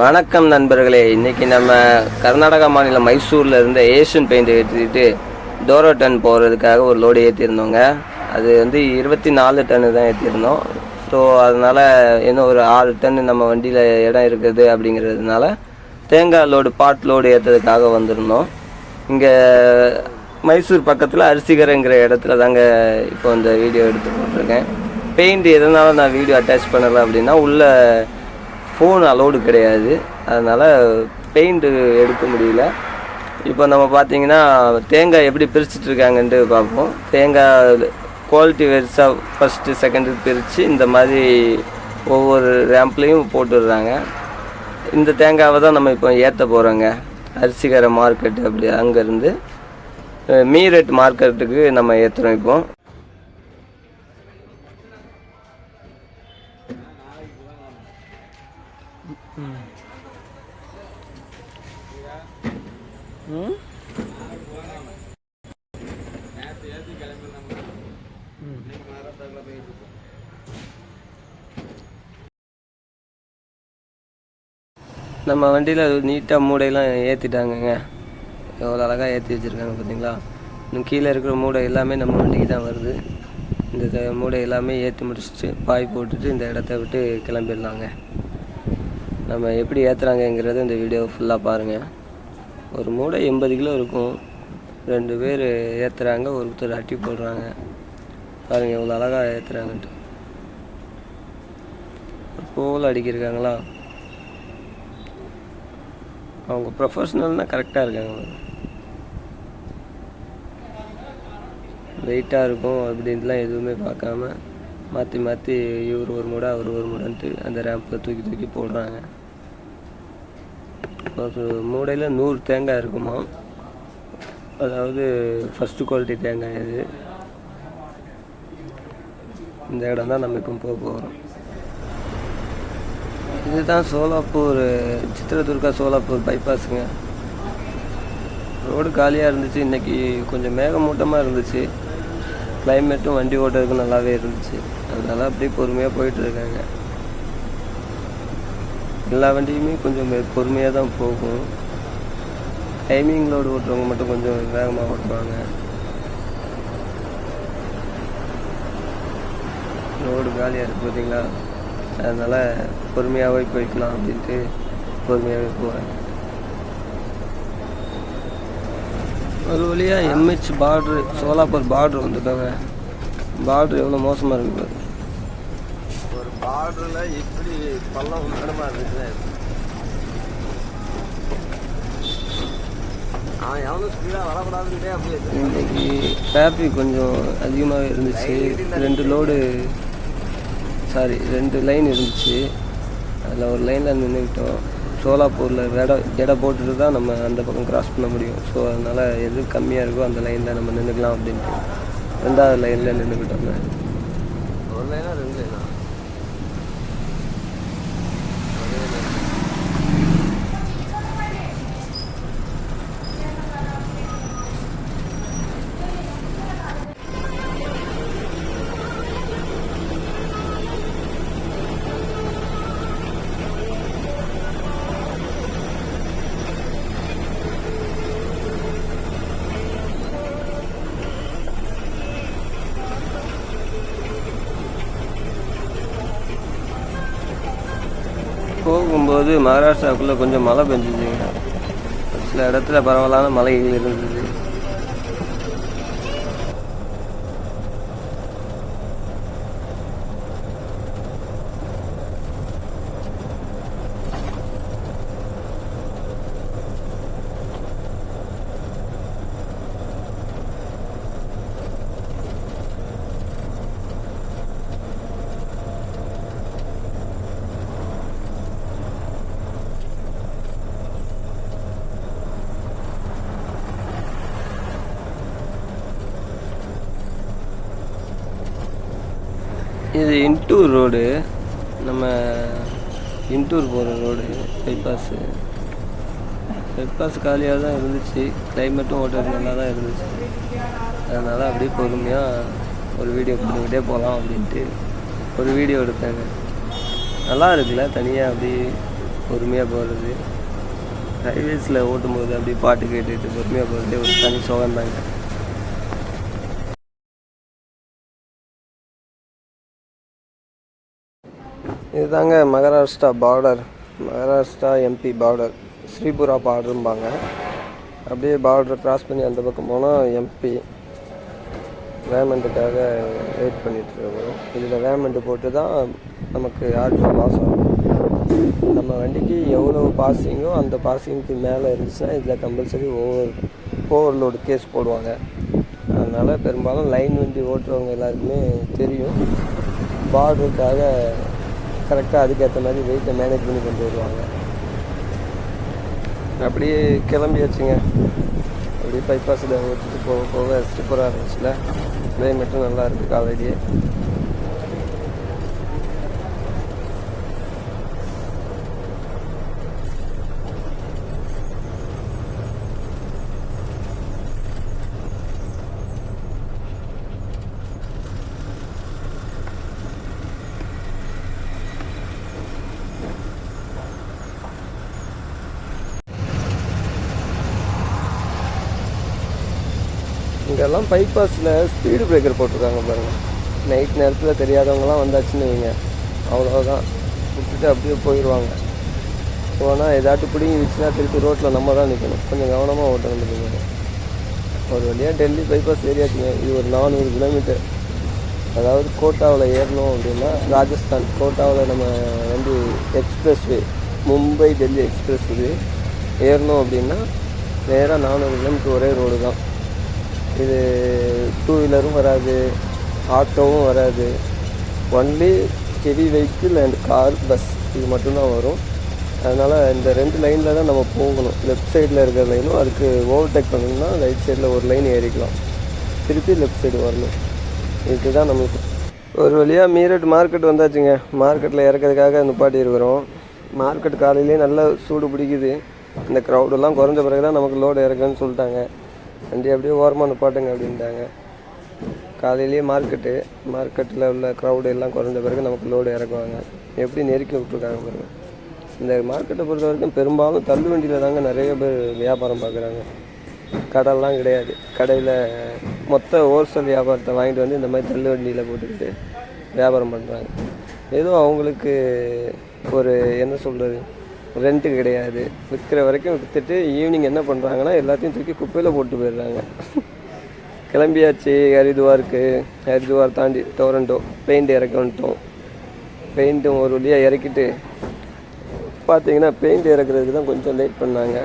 வணக்கம் நண்பர்களே. இன்றைக்கி நம்ம கர்நாடகா மாநிலம் மைசூரில் இருந்த ஏஷியன் பெயிண்ட் ஏற்றிட்டு டோரோட்டன் போகிறதுக்காக ஒரு லோடு ஏற்றிருந்தோங்க. அது 24 டன்னு தான் ஏற்றிருந்தோம். ஸோ அதனால் இன்னும் ஒரு 6 டன்னு நம்ம வண்டியில் இடம் இருக்குது அப்படிங்கிறதுனால தேங்காய் லோடு பாட் லோடு ஏற்றுறதுக்காக வந்திருந்தோம். இங்கே மைசூர் பக்கத்தில் அரிசிகரைங்கிற இடத்துல தாங்க இப்போ இந்த வீடியோ எடுத்து போட்டிருக்கேன். பெயிண்ட் எதனால நான் வீடியோ அட்டாச் பண்ணலை அப்படின்னா உள்ள ஃபோன் அலோடு கிடையாது, அதனால் பெயிண்ட்டு எடுக்க முடியல. இப்போ நம்ம பார்த்திங்கன்னா தேங்காய் எப்படி பிரிச்சுட்ருக்காங்கன்ட்டு பார்ப்போம். தேங்காய் குவாலிட்டி வைஸாக ஃபஸ்ட்டு செகண்டு பிரித்து இந்த மாதிரி ஒவ்வொரு ரேம்ப்லேயும் போட்டுடுறாங்க. இந்த தேங்காவை தான் நம்ம இப்போ ஏற்ற போகிறோங்க. அரிசிகரை மார்க்கெட்டு அப்படி அங்கேருந்து மீரட் மார்க்கெட்டுக்கு நம்ம ஏற்றுறோம். இப்போ நம்ம வண்டியில் நீட்டாக மூடையெல்லாம் ஏற்றிட்டாங்கங்க. எவ்வளோ அழகாக ஏற்றி வச்சுருக்காங்க பார்த்தீங்களா. இன்னும் கீழே இருக்கிற மூடை எல்லாமே நம்ம வண்டிக்கு தான் வருது. இந்த மூடை எல்லாமே ஏற்றி முடிச்சுட்டு பாய் போட்டுட்டு இந்த இடத்த விட்டு கிளம்பிடலாங்க. நம்ம எப்படி ஏற்றுறாங்கங்கிறத இந்த வீடியோ ஃபுல்லாக பாருங்கள். ஒரு மூடை 80 கிலோ இருக்கும். 2 பேர் ஏற்றுறாங்க, ஒருத்தர் அட்டி போடுறாங்க. பாருங்கள் எவ்வளோ அழகாக ஏற்றுறாங்கன்ட்டு. போல் அடிக்கிருக்காங்களா, அவங்க ப்ரொஃபஷ்னல்னால் கரெக்டாக இருக்காங்க. வெயிட்டாக இருக்கும் அப்படின்ட்டுலாம் எதுவுமே பார்க்காம மாற்றி மாற்றி இவர் ஒரு மூடை அவர் ஒரு மூடைன்ட்டு அந்த ரேம்பில் தூக்கி தூக்கி போடுறாங்க. ஒரு மூடையில் 100 தேங்காய் இருக்குமா, அதாவது ஃபஸ்ட்டு குவாலிட்டி தேங்காய் இது. இந்த இடம் தான் நம்ம இப்போ போகிறோம். இதுதான் சோலாப்பூர், சித்ரதுர்கா சோலாப்பூர் பைபாஸுங்க. ரோடு காலியாக இருந்துச்சு. இன்றைக்கி கொஞ்சம் மேகமூட்டமாக இருந்துச்சு. கிளைமேட்டும் வண்டி ஓட்டுறதுக்கு நல்லாவே இருந்துச்சு. அதனால் அப்படியே பொறுமையாக போயிட்டுருக்காங்க. எல்லா வண்டியுமே கொஞ்சம் பொறுமையாக தான் போகும். டைமிங் லோடு ஓட்டுறவங்க மட்டும் கொஞ்சம் வேகமாக ஓட்டுவாங்க. ரோடு காலியாக இருக்குது பார்த்தீங்களா, அதனால் பொறுமையாகவே போய்க்கலாம் அப்படின்ட்டு பொறுமையாகவே போவாங்க. ஒரு வழியாக எம்ஹெச் பார்ட்ரு, சோலாப்பூர் பார்ட்ரு வந்துட்டாங்க. பார்ட்ரு எவ்வளோ மோசமாக இருக்குது. ஒரு பார்டரில் எப்படி பள்ளம் உண்டமாக இருக்குது. எவ்வளோ ஸ்பீடாக வரக்கூடாதுன்ட்டே அப்படியே. இன்றைக்கி டிராஃபிக் கொஞ்சம் அதிகமாக இருந்துச்சு. 2 லைன் இருந்துச்சு. அதில் ஒரு லைனில் நின்றுக்கிட்டோம். சோலாப்பூரில் எடை போட்டுட்டு தான் நம்ம அந்த பக்கம் கிராஸ் பண்ண முடியும். ஸோ அதனால் எது கம்மியாக இருக்கோ அந்த லைனில் நம்ம நின்றுக்கலாம் அப்படின்ட்டு 2வது லைனில் நின்றுக்கிட்டோங்க. ஒரு லைனா 2 லைனா? போகும்போது மகாராஷ்டிராவுக்குள்ளே கொஞ்சம் மழை பெஞ்சிச்சுங்க. சில இடத்துல பரவலான மலைகள் இருந்தது. இது இன்டூர் ரோடு, நம்ம இன்டூர் போகிற ரோடு. பைபாஸ் காலியாக தான் இருந்துச்சு. கிளைமேட்டும் ஓட்டுறது நல்லா தான் இருந்துச்சு. அதனால் அப்படியே பொறுமையாக ஒரு வீடியோ போட்டுக்கிட்டே போகலாம் அப்படின்ட்டு ஒரு வீடியோ எடுத்தாங்க. நல்லா இருக்குல்ல, தனியாக அப்படி பொறுமையாக போகிறது. ஹைவேஸில் ஓட்டும்போது அப்படியே பாட்டு கேட்டுட்டு பொறுமையாக போகிறது ஒரு தனி சுகம் தாங்க. இதுதாங்க மகாராஷ்டிரா எம்பி பார்டர், ஸ்ரீபுரா பார்டரும்பாங்க. அப்படியே பார்டர் கிராஸ் பண்ணி அந்த பக்கம் போனால் எம்பி. வேமெண்ட்டுக்காக வெயிட் பண்ணிகிட்ருக்கோம். இதில் வேமெண்ட்டு போட்டு தான் நமக்கு ஆர்டிஓ பாஸ் ஆகும். நம்ம வண்டிக்கு எவ்வளோ பாசிங்கோ அந்த பாசிங்க்கு மேலே இருந்துச்சுன்னா இதில் கம்பல்சரி ஓவர்லோடு கேஸ் போடுவாங்க. அதனால் பெரும்பாலும் லைன் வண்டி ஓட்டுறவங்க எல்லாருக்குமே தெரியும். பார்டருக்காக கரெக்டாக அதுக்கேற்ற மாதிரி வெயிட்டை மேனேஜ் பண்ணி கொண்டு வருவாங்க. அப்படியே கிளம்பியாச்சுங்க. அப்படியே பைபாஸில் ஓட்டிட்டு போக போக சூப்பராக இருந்துச்சுல. கிளைமேட்டும் நல்லா இருக்குது காலையிலேயே. இங்கெல்லாம் பைபாஸில் ஸ்பீடு பிரேக்கர் போட்டிருக்காங்க பாருங்கள். நைட் நேரத்தில் தெரியாதவங்களாம் வந்தாச்சுன்னு வைங்க, அவ்வளோதான், விட்டுட்டு அப்படியே போயிடுவாங்க. போனால் ஏதாட்டு பிடிங்கிச்சுன்னா திருப்பி ரோட்டில் நம்ம தான் நிற்கணும். கொஞ்சம் கவனமாக ஓட்டணும் முடியுங்க. ஒரு வழியாக டெல்லி பைபாஸ் ஏரியாச்சுங்க. இது ஒரு 400 கிலோமீட்டர். அதாவது கோட்டாவில் ஏறணும் அப்படின்னா, ராஜஸ்தான் கோட்டாவில் நம்ம வந்து எக்ஸ்பிரஸ்வே, மும்பை டெல்லி எக்ஸ்பிரஸ்வே ஏறணும் அப்படின்னா நேராக 400 கிலோமீட்டர் ஒரே ரோடு தான். இது 2 வீலரும் வராது, ஆட்டோவும் வராது. Only heavy vehicle and car, bus இது மட்டும்தான் வரும். அதனால் இந்த 2 லைனில் தான் நம்ம போகணும். லெஃப்ட் சைடில் இருக்கிற லைனும் அதுக்கு ஓவர்டேக் பண்ணணும்னா ரைட் சைடில் ஒரு லைன் ஏறிக்கலாம், திருப்பி லெஃப்ட் சைடு வரணும். இதுதான் நம்மளுக்கு. ஒரு வழியாக மீரட் மார்க்கெட் வந்தாச்சுங்க. மார்க்கெட்டில் இறக்கிறதுக்காக நிப்பாட்டி இருக்கிறோம். மார்க்கெட் காலையிலேயே நல்லா சூடு பிடிக்குது. இந்த க்ரௌடெல்லாம் குறைஞ்ச பிறகு தான் நமக்கு லோடு இறக்குன்னு சொல்லிட்டாங்க. வண்டி அப்படியே ஓரமாக நிப்பாட்டுங்க அப்படின்ட்டாங்க. காலையிலேயே மார்க்கெட்டில் உள்ள க்ரௌடு எல்லாம் குறைஞ்ச பிறகு நமக்கு லோடு இறக்குவாங்க. எப்படி நெருக்கி விட்ருக்காங்க பாருங்கள். இந்த மார்க்கெட்டை பொறுத்த வரைக்கும் பெரும்பாலும் தள்ளு வண்டியில் தாங்க நிறைய பேர் வியாபாரம் பார்க்குறாங்க. கடைலாம் கிடையாது. கடையில் மொத்த ஹோல்சேல் வியாபாரத்தை வாங்கிட்டு வந்து இந்த மாதிரி தள்ளு வண்டியில் போட்டுக்கிட்டு வியாபாரம் பண்ணுறாங்க. ஏதோ அவங்களுக்கு ஒரு என்ன சொல்கிறது, ரெண்ட்டு கிடையாது. விற்கிற வரைக்கும் விற்றுட்டு ஈவினிங் என்ன பண்ணுறாங்கன்னா எல்லாத்தையும் தூக்கி குப்பையில் போட்டு போயிடுறாங்க. கிளம்பியாச்சு ஹரித்வார் தாண்டி டொரண்டோ பெயிண்ட் இறக்க வந்துட்டோம். பெயிண்ட்டும் ஒரு வழியாக இறக்கிட்டு பார்த்தீங்கன்னா பெயிண்ட் இறக்குறதுக்கு தான் கொஞ்சம் லேட் பண்ணாங்க.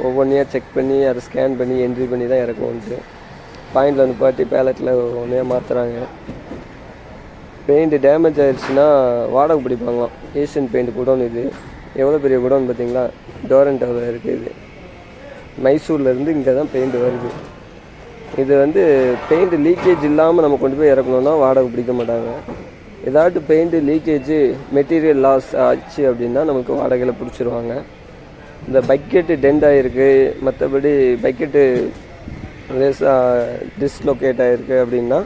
ஒவ்வொன்றையாக செக் பண்ணி அதை ஸ்கேன் பண்ணி என்ட்ரி பண்ணி தான் இறக்குவோன்ட்டு பாயிண்டில் வந்து பாட்டி பேலட்டில் ஒன்றையாக மாற்றுறாங்க. பெயிண்ட்டு டேமேஜ் ஆகிடுச்சுன்னா வாடகை பிடிப்பாங்களாம். Asian paint godown. இது எவ்வளோ பெரிய குடோன் பார்த்தீங்களா? டொரண்டோவில் இருக்குது. இது மைசூர்லேருந்து இங்கே தான் பெயிண்ட் வருது. இது வந்து பெயிண்ட் லீக்கேஜ் இல்லாமல் நம்ம கொண்டு போய் இறக்கணுன்னா வாடகை பிடிக்க மாட்டாங்க. ஏதாட்டு பெயிண்ட்டு லீக்கேஜு மெட்டீரியல் லாஸ் ஆச்சு அப்படின்னா நமக்கு வாடகையில் பிடிச்சிருவாங்க. இந்த பக்கெட்டு டெண்ட் ஆகிருக்கு, மற்றபடி பக்கெட்டு லேசாக டிஸ்லொக்கேட் ஆகிருக்கு அப்படின்னா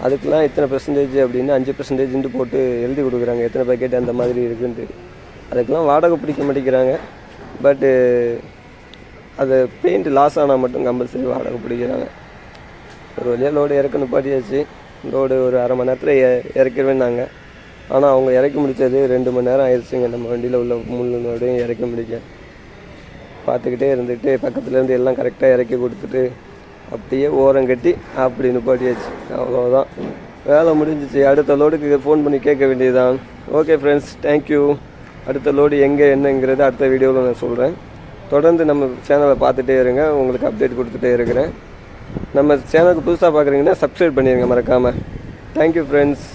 அதுக்கெலாம் எத்தனை பெர்சன்டேஜ் அப்படின்னு 5% போட்டு எழுதி கொடுக்குறாங்க, எத்தனை பக்கெட் அந்த மாதிரி இருக்குன்ட்டு. அதுக்கெலாம் வாடகை பிடிக்க மாட்டேங்கிறாங்க. பட்டு அது பெயிண்ட் லாஸ் ஆனால் மட்டும் கம்பல்சரி வாடகை பிடிக்கிறாங்க. ஒரு வழியாக லோடு இறக்க நிப்பாட்டியாச்சு. லோடு ஒரு அரை மணி நேரத்தில் இறக்கிடுவேன்னாங்க. ஆனால் அவங்க இறக்கி முடித்தது 2 மணி நேரம் ஆயிடுச்சுங்க. நம்ம வண்டியில் உள்ள முள்ளு லோடையும் இறக்க முடிக்க பார்த்துக்கிட்டே இருந்துட்டு பக்கத்துலேருந்து எல்லாம் கரெக்டாக இறக்கி கொடுத்துட்டு அப்படியே ஓரம் கட்டி அப்படி நிப்பாட்டியாச்சு. அவ்வளோதான், வேலை முடிஞ்சிச்சு. அடுத்த லோடுக்கு ஃபோன் பண்ணி கேட்க வேண்டியதுதான். Okay friends, thank you. அடுத்த லோடு எங்கே என்னங்கிறது அடுத்த வீடியோவில் நான் சொல்கிறேன். தொடர்ந்து நம்ம சேனலை பார்த்துட்டே இருங்க, உங்களுக்கு அப்டேட் கொடுத்துட்டே இருக்கிறேன். நம்ம சேனலுக்கு புதுசாக பார்க்குறீங்கன்னா சப்ஸ்கிரைப் பண்ணிடுங்க மறக்காமல். Thank you friends.